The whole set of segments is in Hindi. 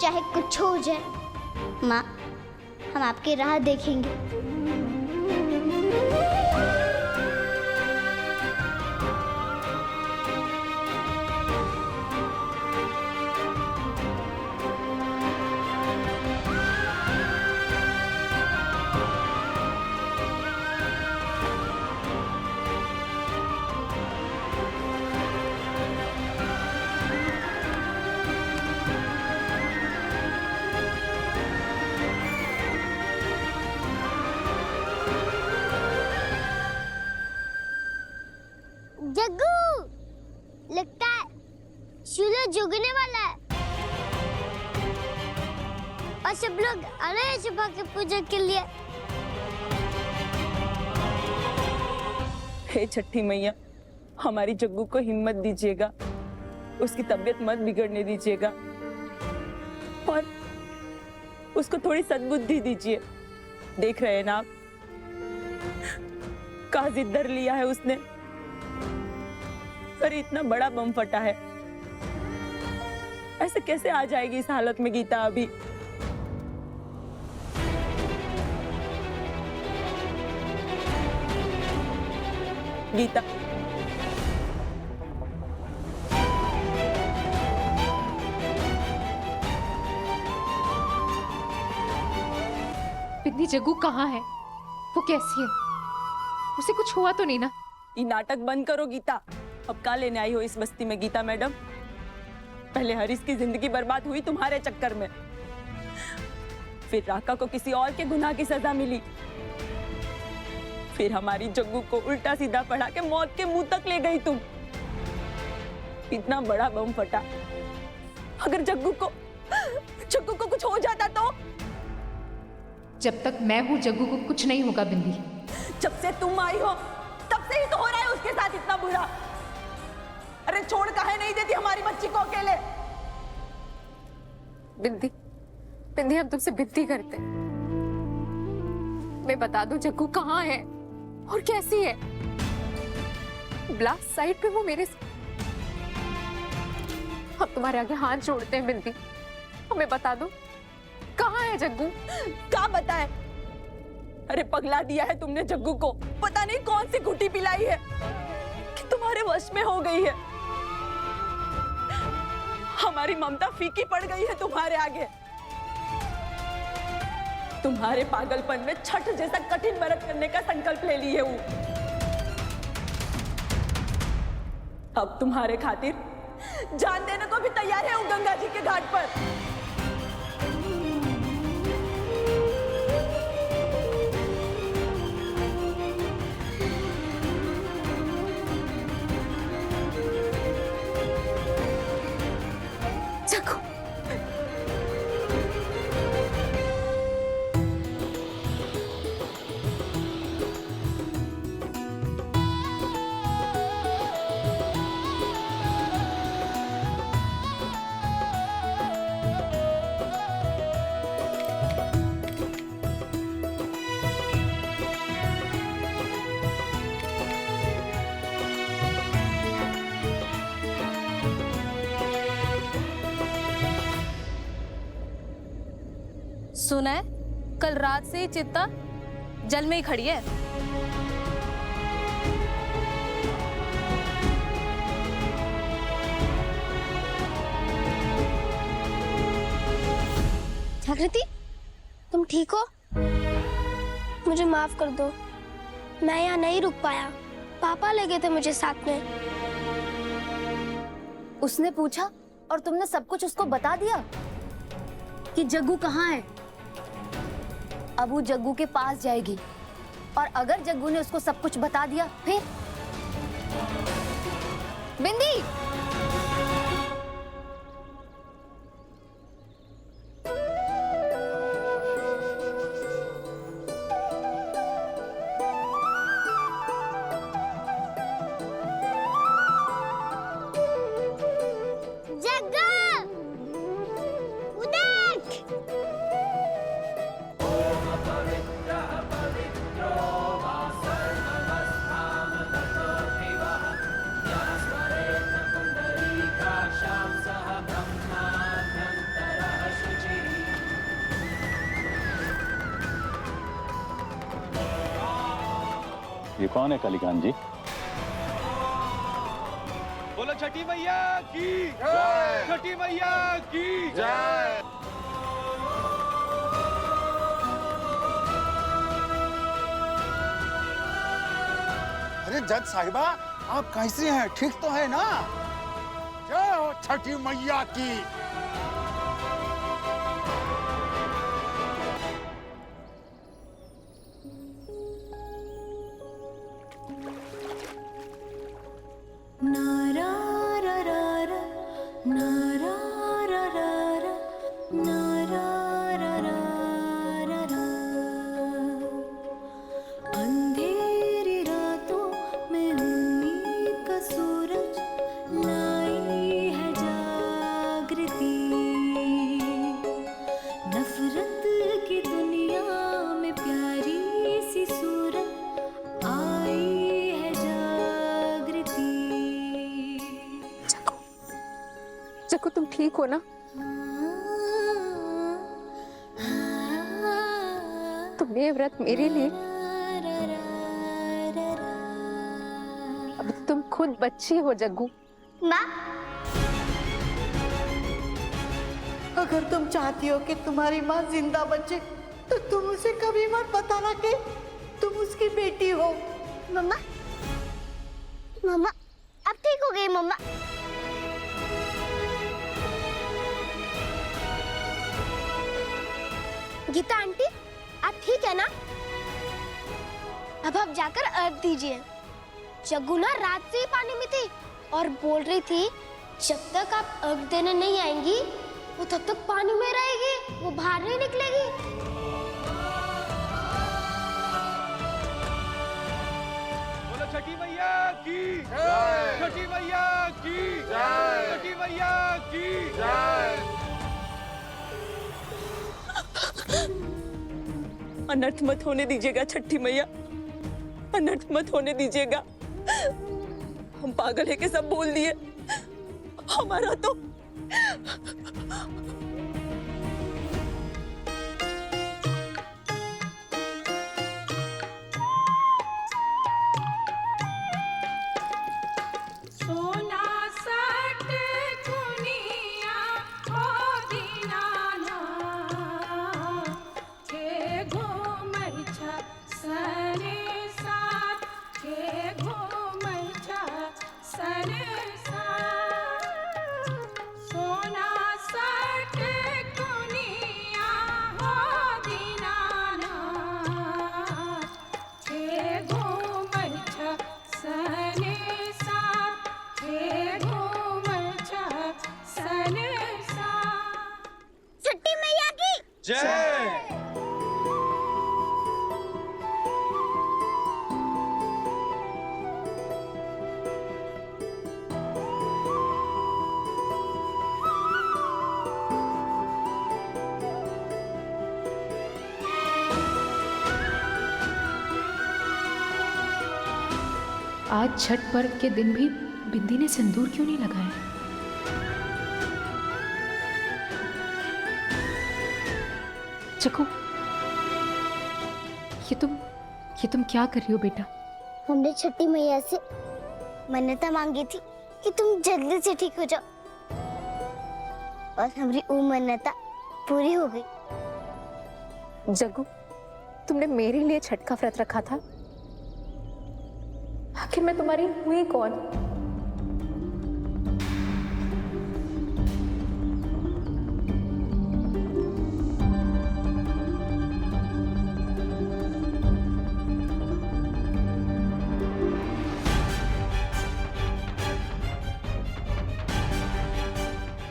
चाहे कुछ हो जाए, माँ हम आपकी राह देखेंगे। जग्गू, लगता है सूरज उगने वाला है और सब लोग आ रहे हैं सुबह की पूजा के लिए। हे छठी मैया, हमारी जग्गू को हिम्मत दीजिएगा, उसकी तबीयत मत बिगड़ने दीजिएगा और उसको थोड़ी सद्बुद्धि दीजिए। देख रहे हैं ना आप, कहाँ जिद धर लिया है उसने। पर इतना बड़ा बम फटा है, ऐसे कैसे आ जाएगी इस हालत में गीता अभी? गीता, बिंदी जग्गू कहाँ है? वो कैसी है? उसे कुछ हुआ तो नहीं ना? ये नाटक बंद करो गीता। अब क्या लेने आई हो इस बस्ती में गीता मैडम? पहले हरीश की जिंदगी बर्बाद हुई तुम्हारे चक्कर में, फिर राका को किसी और के गुनाह की सजा मिली, फिर हमारी जग्गू को उल्टा सीधा पढ़ा के मौत के मुंह तक ले गई तुम। इतना बड़ा बम फटा, अगर जग्गू को कुछ हो जाता तो? जब तक मैं हूँ जग्गू को कुछ नहीं होगा बिंदी। जब से तुम आई हो तब से ही तो हो रहा है उसके साथ इतना बुरा। अरे छोड़ काहे नहीं देती हमारी बच्ची को अकेले? बिंदी, बिंदी हम तुमसे विनती करते हैं, मैं बता दूं जग्गू कहाँ है और कैसी है। ब्लास्ट साइट पे वो मेरे हम तुम्हारे आगे हाथ जोड़ते हैं बिंदी, हमें बता दो कहाँ है जग्गू? क्या बताए? अरे पगला दिया है तुमने जग्गू को, पता नहीं कौन सी घुटी पिलाई है कि तुम्हारे वश में हो गई है। हमारी ममता फीकी पड़ गई है तुम्हारे आगे। तुम्हारे पागलपन में छठ जैसा कठिन व्रत करने का संकल्प ले लिए हूं। अब तुम्हारे खातिर जान देने को भी तैयार है वो गंगा जी के घाट पर। सुना है कल रात से ही चित्ता जल में ही खड़ी है। जागृति, तुम ठीक हो? मुझे माफ कर दो, मैं यहाँ नहीं रुक पाया। पापा ले गए थे मुझे साथ में। उसने पूछा और तुमने सब कुछ उसको बता दिया कि जग्गू कहाँ है। अब वो जग्गू के पास जाएगी और अगर जग्गू ने उसको सब कुछ बता दिया फिर? बिंदी, ये कौन है कालीकांत जी? बोलो छठी मैया की जय। छठी मैया की जय। अरे जज साहिबा, आप कैसे हैं? ठीक तो है ना? जय हो छठी मैया की। अंधेरी रातों में उम्मीद का सूरज लाई है जागृति। नफरत की दुनिया में प्यारी सी सूरत आई है जागृति। जग्गू तुम ठीक हो ना? तुमने ये व्रत मेरे लिए, अब तुम खुद बच्ची हो जग्गू। माँ, अगर तुम चाहती हो कि तुम्हारी माँ जिंदा बचे तो तुम उसे कभी मत बताना कि तुम उसकी बेटी हो। मम्मा, मम्मा अब ठीक हो गई मम्मा। गीता आंटी, आप ठीक है ना? अब आप जाकर अर्घ दीजिए। जग्गू ना रात से ही पानी में थी और बोल रही थी जब तक आप अर्घ देने नहीं आएंगी वो तब तक पानी में रहेगी, वो बाहर नहीं निकलेगी। बोलो छठी मैया की जय। छठी मैया की जय। छठी मैया की जय। अनर्थ मत होने दीजिएगा छठी मैया, अनर्थ मत होने दीजिएगा। हम पागल है के सब बोल दिए, हमारा तो सोना सट दुनिया हो दीनाना के घूमर छ सरे साथ के घूमर छ सरे साथ। सोना सट दुनिया हो दीनाना के घूमर छ सरे साथ के घूमर छ सरे साथ। छठी मैया की जय। आज छठ पर्व के दिन भी बिंदी ने सिंदूर क्यों नहीं लगाया? जग्गू, ये तुम क्या कर रही हो बेटा? हमने छठी मैया से मन्नता मांगी थी कि तुम जल्दी से ठीक हो जाओ और हमारी वो मन्नता पूरी हो गई। जग्गू, तुमने मेरे लिए छठ का व्रत रखा था, आखिर मैं तुम्हारी हुई कौन?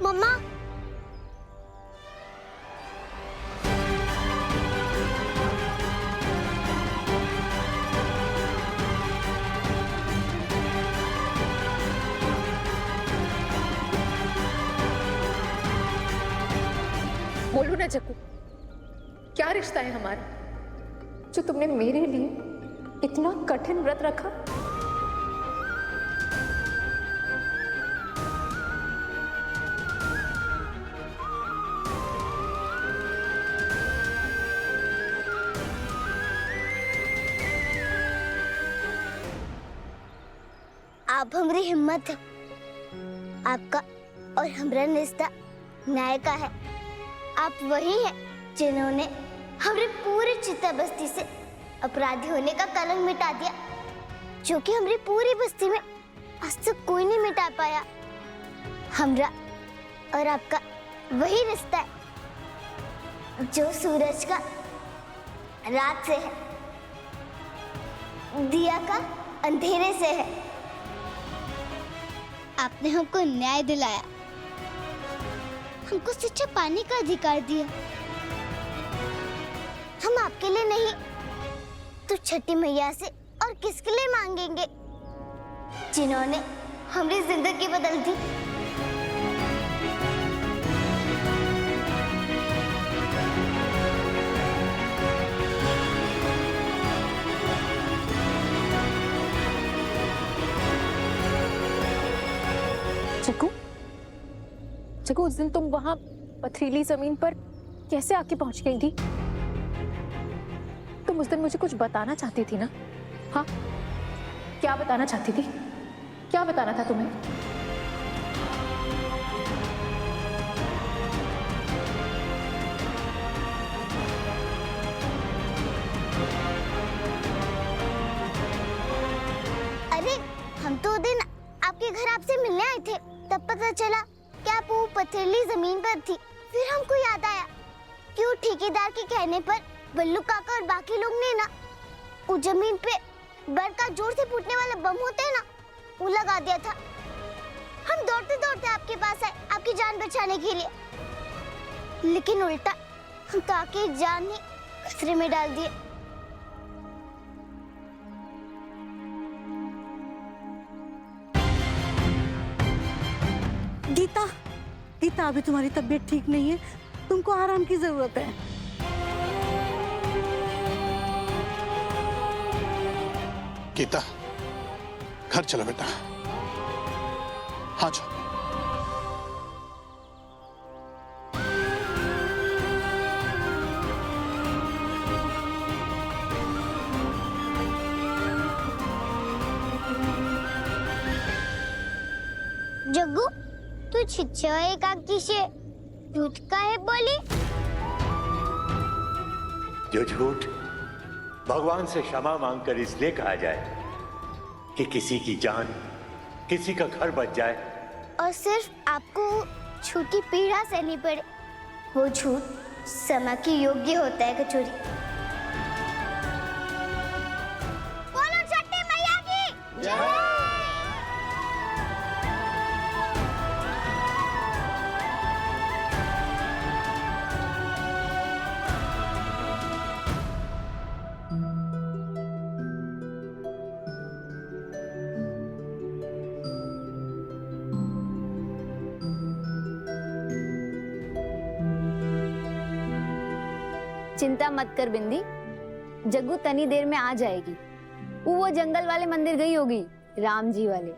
मम्मा, बोलो ना जग्गू, क्या रिश्ता है हमारा जो तुमने मेरे लिए इतना कठिन व्रत रखा? आप हमारी हिम्मत हो। आपका और हमारा रिश्ता न्याय का है। आप वही हैं जिन्होंने हमारे पूरी चित्ता बस्ती से अपराधी होने का कलंक मिटा दिया, जो कि हमारी पूरी बस्ती में आज तक कोई नहीं मिटा पाया। हमरा और आपका वही रिश्ता है जो सूरज का रात से है, दिया का अंधेरे से है। आपने हमको न्याय दिलाया, हमको शिक्षा पाने का अधिकार दिया। हम आपके लिए नहीं तो छठी मैया से और किसके लिए मांगेंगे, जिन्होंने हमारी जिंदगी बदल दी। जग्गू, जग्गू, उस दिन तुम वहां पथरीली जमीन पर कैसे आके पहुंच गई थी? तुम उस दिन मुझे कुछ बताना चाहती थी ना? हाँ, क्या बताना चाहती थी? क्या बताना था तुम्हें? अरे हम तो दिन आपके घर आपसे मिलने आए थे, तब पता चला कि आप वो पथरीली जमीन पर थी। फिर हमको याद आया कि वो ठेकेदार के कहने पर बल्लू काका और बाकी लोग ने ना उस जमीन पे बड़का जोर से फूटने वाला बम होता है ना, वो लगा दिया था। हम दौड़ते दौड़ते आपके पास आए आपकी जान बचाने के लिए, लेकिन उल्टा हम काके की जान ही खतरे में डाल दिए। गीता, गीता, अभी तुम्हारी तबीयत ठीक नहीं है, तुमको आराम की जरूरत है। गीता, घर चलो बेटा। हाँ चलो। जग्गू, तू छिछो एकाकी से झूठ काहे बोली? जो झूठ भगवान से क्षमा मांगकर इसलिए कहा जाए कि किसी की जान, किसी का घर बच जाए, और सिर्फ आपको छोटी पीड़ा सहनी पड़े, वो झूठ समा के योग्य होता है कचोरी। बोलो छठी मैया की जय। चिंता मत कर बिंदी, जग्गू तनी देर में आ जाएगी। वो जंगल वाले मंदिर गई होगी, राम जी वाले।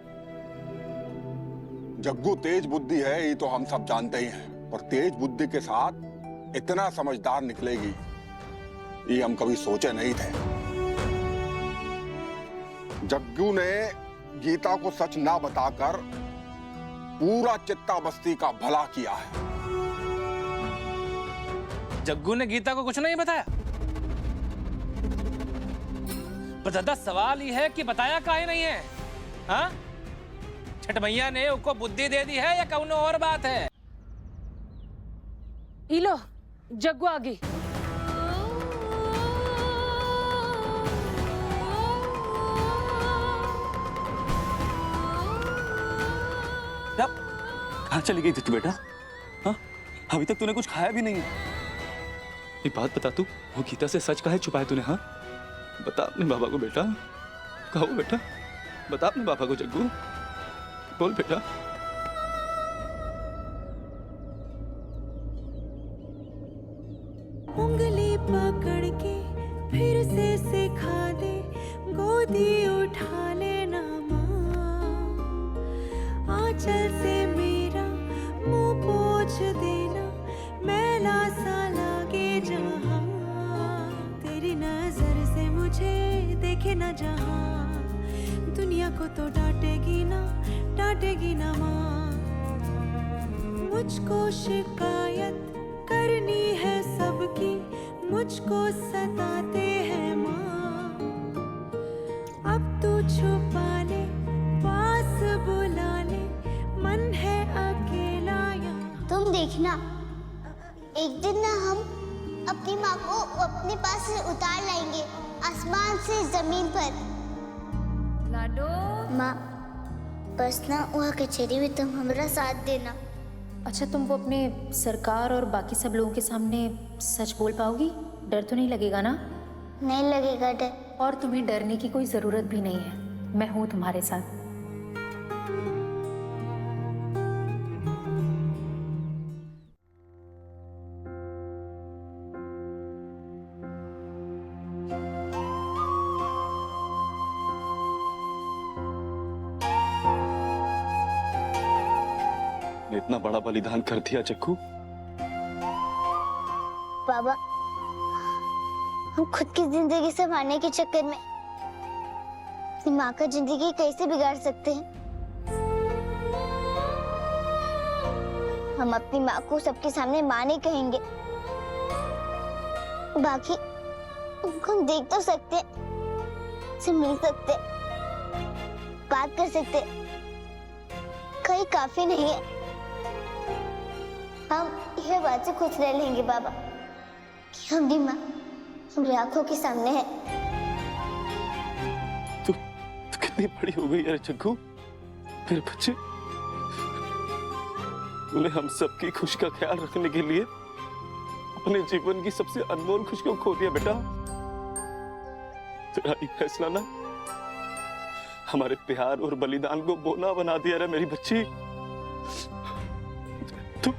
जग्गू तेज बुद्धि है, ये तो हम सब जानते ही हैं, और तेज बुद्धि के साथ इतना समझदार निकलेगी ये हम कभी सोचे नहीं थे। जग्गू ने गीता को सच ना बताकर पूरा चित्ता बस्ती का भला किया है। जग्गू ने गीता को कुछ नहीं बताया? पर दादा सवाल ये है कि बताया काहे नहीं है? हाँ? छठ मैया ने उसको बुद्धि दे दी है या कौन और बात है? इलो, जग्गू आ गई। कहाँ चली गई थी तू बेटा? हाँ? अभी तक तूने कुछ खाया भी नहीं है। एक बात बता, तू वो गीता से सच काहे छुपाया तूने? हाँ, बता अपने बाबा को बेटा। कहो बेटा, बता अपने बाबा को। जग्गू बोल बेटा। उंगली पकड़ के फिर से सिखा दे, गोदी उठा लेना माँ, आंचल से मेरा मुंह पोंछ देना, मैला सा लागे जहाँ, तेरी नजर से मुझे देखे ना जहाँ, दुनिया को तो डांटेगी ना, डांटेगी ना माँ, मुझको शिकायत करनी है सबकी, मुझको सताते हैं माँ। अब तू छुपा ले, पास बुला ले, मन है अकेला यहाँ। तुम देखना, एक दिन ना हम अपनी माँ को अपने पास से उतार लाएंगे, आसमान से जमीन पर। लाडो। माँ, बस ना वहाँ कचहरी में तुम हमारा साथ देना। अच्छा, तुम वो अपने सरकार और बाकी सब लोगों के सामने सच बोल पाओगी? डर तो नहीं लगेगा ना? नहीं लगेगा डर। और तुम्हें डरने की कोई ज़रूरत भी नहीं है, मैं हूँ तुम्हारे साथ। इतना बड़ा बलिदान कर दिया जग्गू। बाबा, हम खुद की जिंदगी संभालने के चक्कर में अपनी माँ का जिंदगी कैसे बिगाड़ सकते हैं? हम अपनी माँ को सबके सामने माँ नहीं कहेंगे, बाकी उनको हम देख तो सकते, से मिल सकते, बात कर सकते, कहीं काफी नहीं है। हम यह बात से खुश रह लेंगे बाबा कि हमारी माँ हमारी आंखों के सामने है। तू कितनी बड़ी हो गई यार जग्गू, मेरे बच्चे। तूने हम सबकी खुशी का ख्याल रखने के लिए अपने जीवन की सबसे अनमोल खुशी को खो दिया बेटा। तेरा ये फैसला ना हमारे प्यार और बलिदान को बोना बना दिया रे मेरी बच्ची। तू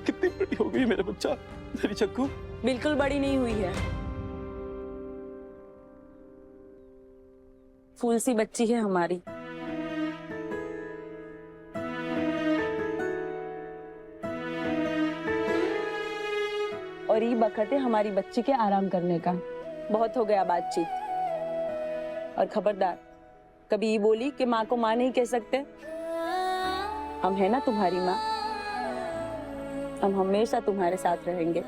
कितनी बड़ी हो गई मेरा बच्चा, मेरी जग्गू। बिल्कुल बड़ी नहीं हुई है, फूल सी बच्ची है हमारी। और ये बखत है हमारी बच्ची के आराम करने का। बहुत हो गया बातचीत। और खबरदार, कभी ये बोली कि माँ को माँ नहीं कह सकते। हम है ना तुम्हारी माँ, हम हमेशा तुम्हारे साथ रहेंगे।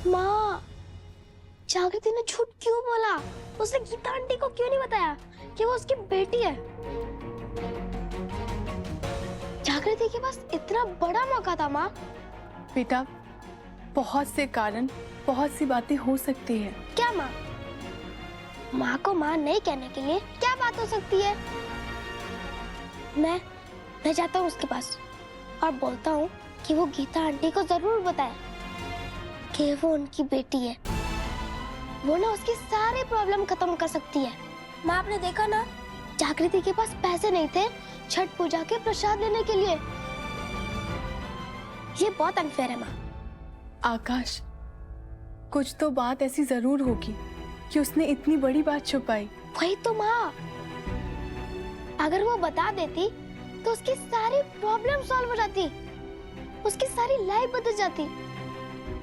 माँ, जागृति ने झूठ क्यों बोला? उसने गीता आंटी को क्यों नहीं बताया कि वो उसकी बेटी है? जागृति के पास इतना बड़ा मौका था माँ। बेटा, बहुत से कारण, बहुत सी बातें हो सकती है। क्या माँ? माँ को माँ नहीं कहने के लिए क्या बात हो सकती है? मैं जाता हूँ उसके पास और बोलता हूँ कि वो गीता आंटी को जरूर बताए कि वो उनकी बेटी है। वो ना उसकी सारी प्रॉब्लम खत्म कर सकती है। माँ, आपने देखा ना, जागृति के पास पैसे नहीं थे छठ पूजा के प्रसाद लेने के लिए। ये बहुत अनफेयर है माँ। आकाश, कुछ तो बात ऐसी जरूर होगी कि उसने इतनी बड़ी बात छुपाई। वही तो माँ, अगर वो बता देती तो उसकी सारी प्रॉब्लम सॉल्व हो जाती, उसकी सारी लाइफ बदल जाती,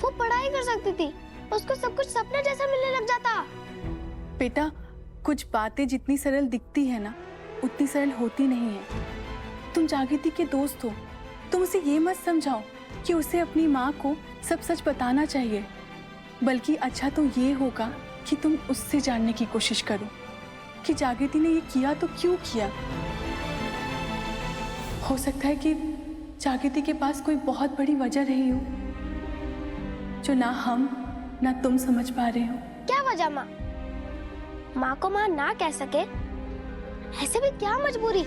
वो पढ़ाई कर सकती थी, उसको सब कुछ सपने जैसा मिलने लग जाता। बेटा, कुछ बातें जितनी सरल दिखती है ना, उतनी सरल होती नहीं है। तुम जागृति के दोस्त हो, तुम उसे ये मत समझाओ कि उसे अपनी माँ को सब सच बताना चाहिए, बल्कि अच्छा तो ये होगा कि तुम उससे जानने की कोशिश करो कि जागृति ने ये किया तो क्यों किया। हो सकता है कि जागृति के पास कोई बहुत बड़ी वजह रही हो जो ना हम ना तुम समझ पा रहे हो। क्या वजह माँ? माँ को माँ ना कह सके, ऐसे भी क्या मजबूरी?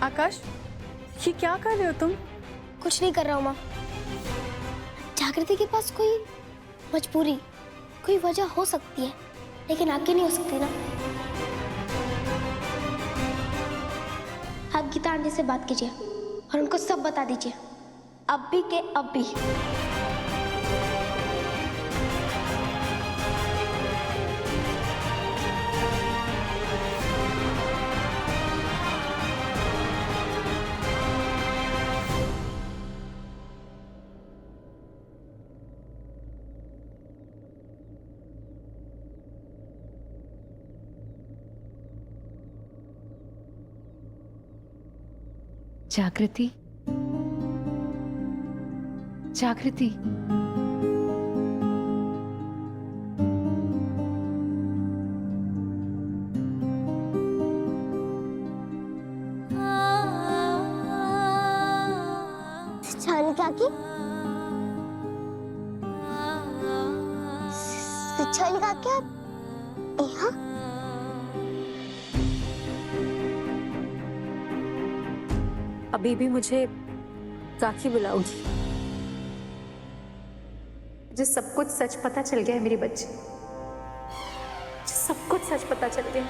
आकाश, ये क्या कर रहे हो तुम? कुछ नहीं कर रहा हूँ माँ। जागृति के पास कोई मजबूरी, कोई वजह हो सकती है, लेकिन आपकी नहीं हो सकती ना। आप गीता आंटी से बात कीजिए और उनको सब बता दीजिए, अभी के अभी। जागृति, जागृति। छानी काकी, छानी काकी आप यहाँ? अभी भी मुझे काकी बुलाओगी? मुझे सब कुछ सच पता चल गया है मेरी बच्ची, मुझे सब कुछ सच पता चल गया।